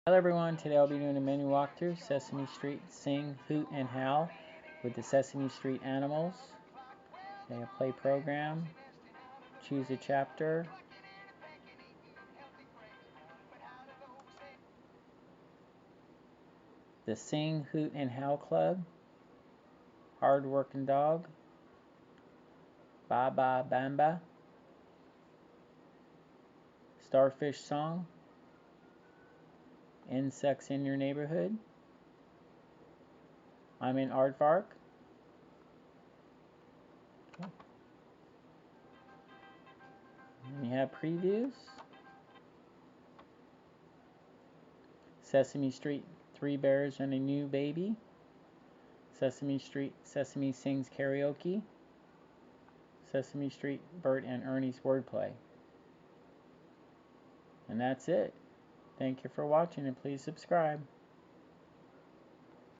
Hello everyone, today I'll be doing a menu walkthrough, Sesame Street Sing, Hoot, and Howl with the Sesame Street animals. Okay, a play program, choose a chapter. The Sing, Hoot, and Howl Club, Hard Working Dog, Ba Ba Bamba, Starfish Song, Insects in Your Neighborhood, I'm in Aardvark. Okay. And you have previews. Sesame Street, Three Bears and a New Baby. Sesame Street, Sesame Sings Karaoke. Sesame Street, Bert and Ernie's Wordplay. And that's it. Thank you for watching and please subscribe.